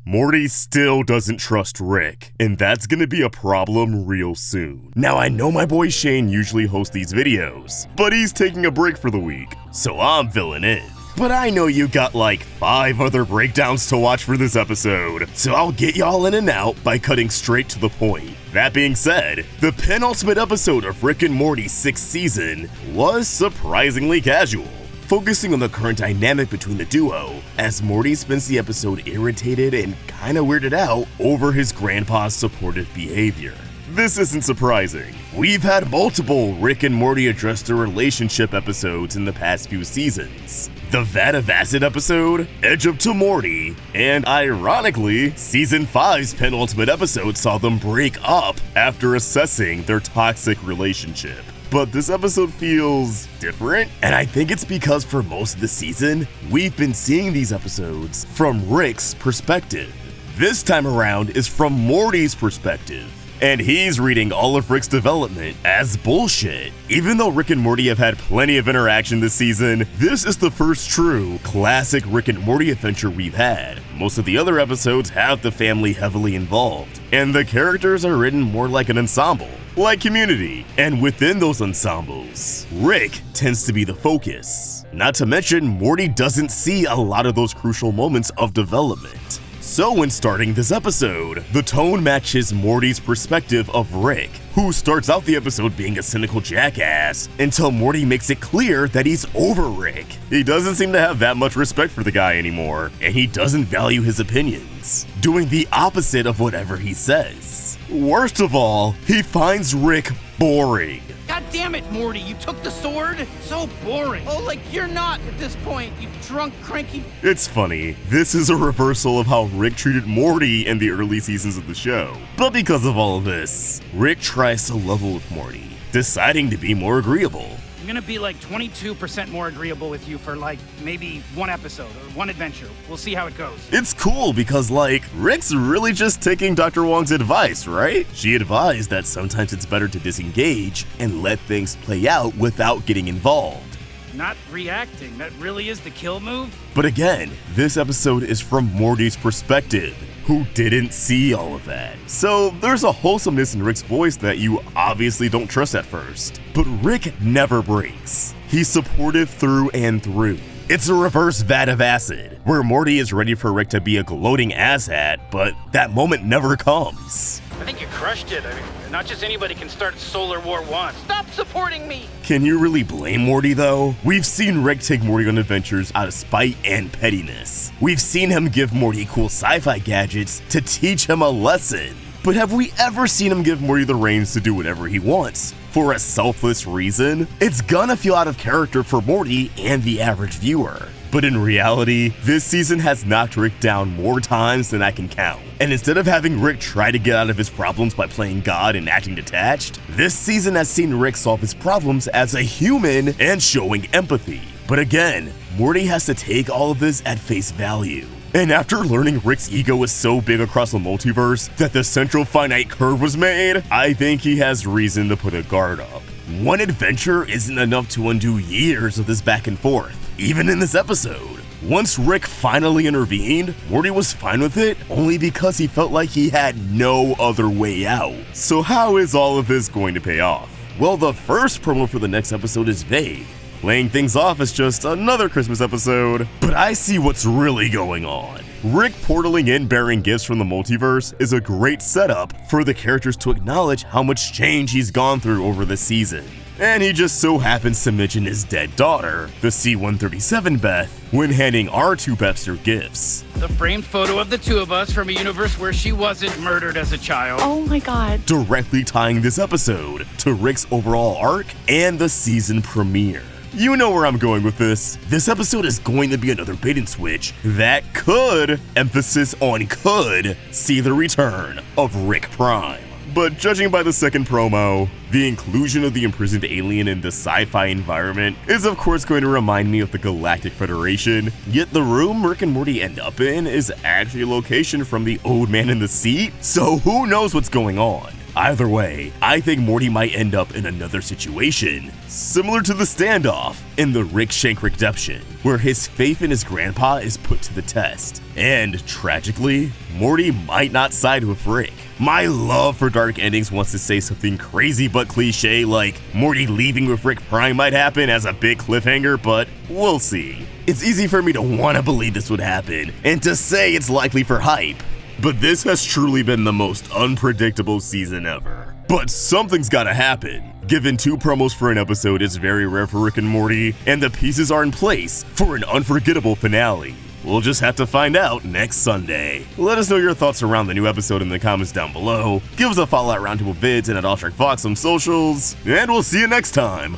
Morty still doesn't trust Rick, and that's gonna be a problem real soon. Now I know my boy Shane usually hosts these videos, but he's taking a break for the week, so I'm filling in. But I know you got like 5 other breakdowns to watch for this episode, so I'll get y'all in and out by cutting straight to the point. That being said, the penultimate episode of Rick and Morty's 6th season was surprisingly casual, focusing on the current dynamic between the duo, as Morty spends the episode irritated and kinda weirded out over his grandpa's supportive behavior. This isn't surprising. We've had multiple Rick and Morty address their relationship episodes in the past few seasons. The Vat of Acid episode, Edge Up to Morty, and ironically, Season 5's penultimate episode saw them break up after assessing their toxic relationship. But this episode feels different, and I think it's because for most of the season, we've been seeing these episodes from Rick's perspective. This time around is from Morty's perspective, and he's reading all of Rick's development as bullshit. Even though Rick and Morty have had plenty of interaction this season, this is the first true classic Rick and Morty adventure we've had. Most of the other episodes have the family heavily involved, and the characters are written more like an ensemble, like Community. And within those ensembles, Rick tends to be the focus. Not to mention, Morty doesn't see a lot of those crucial moments of development. So when starting this episode, the tone matches Morty's perspective of Rick, who starts out the episode being a cynical jackass until Morty makes it clear that he's over Rick. He doesn't seem to have that much respect for the guy anymore, and he doesn't value his opinions, doing the opposite of whatever he says. Worst of all, he finds Rick boring. God damn it, Morty, you took the sword? So boring. Oh, like you're not at this point, you drunk, cranky. It's funny, this is a reversal of how Rick treated Morty in the early seasons of the show. But because of all of this, Rick tries to level with Morty, deciding to be more agreeable. I'm gonna be like 22% more agreeable with you for like maybe one episode or one adventure. We'll see how it goes. It's cool because like, Rick's really just taking Dr. Wong's advice, right? She advised that sometimes it's better to disengage and let things play out without getting involved. Not reacting, that really is the kill move? But again, this episode is from Morty's perspective, who didn't see all of that. So there's a wholesomeness in Rick's voice that you obviously don't trust at first. But Rick never breaks. He's supportive through and through. It's a reverse Vat of Acid, where Morty is ready for Rick to be a gloating asshat, but that moment never comes. I think you crushed it. I mean, not just anybody can start Solar War 1. Stop supporting me! Can you really blame Morty though? We've seen Rick take Morty on adventures out of spite and pettiness. We've seen him give Morty cool sci-fi gadgets to teach him a lesson. But have we ever seen him give Morty the reins to do whatever he wants for a selfless reason? It's gonna feel out of character for Morty and the average viewer. But in reality, this season has knocked Rick down more times than I can count. And instead of having Rick try to get out of his problems by playing God and acting detached, this season has seen Rick solve his problems as a human and showing empathy. But again, Morty has to take all of this at face value. And after learning Rick's ego is so big across the multiverse that the central finite curve was made, I think he has reason to put a guard up. One adventure isn't enough to undo years of this back and forth, even in this episode. Once Rick finally intervened, Morty was fine with it only because he felt like he had no other way out. So how is all of this going to pay off? Well, the first promo for the next episode is vague, laying things off as just another Christmas episode. But I see what's really going on. Rick portaling in bearing gifts from the multiverse is a great setup for the characters to acknowledge how much change he's gone through over the season. And he just so happens to mention his dead daughter, the C-137 Beth, when handing our two Beths their gifts. The framed photo of the two of us from a universe where she wasn't murdered as a child. Oh my god. Directly tying this episode to Rick's overall arc and the season premiere. You know where I'm going with this. This episode is going to be another bait and switch that could, emphasis on could, see the return of Rick Prime. But judging by the second promo, the inclusion of the imprisoned alien in the sci-fi environment is of course going to remind me of the Galactic Federation, yet the room Rick and Morty end up in is actually a location from the Old Man in the Seat, so who knows what's going on. Either way, I think Morty might end up in another situation, similar to the standoff in the Rick Shank Redemption, where his faith in his grandpa is put to the test. And, tragically, Morty might not side with Rick. My love for dark endings wants to say something crazy but cliche like Morty leaving with Rick Prime might happen as a big cliffhanger, but we'll see. It's easy for me to want to believe this would happen, and to say it's likely for hype. But this has truly been the most unpredictable season ever. But something's gotta happen. Given 2 promos for an episode is very rare for Rick and Morty, and the pieces are in place for an unforgettable finale. We'll just have to find out next Sunday. Let us know your thoughts around the new episode in the comments down below. Give us a follow at Roundtable Vids and at AllStrikeFox on socials, and we'll see you next time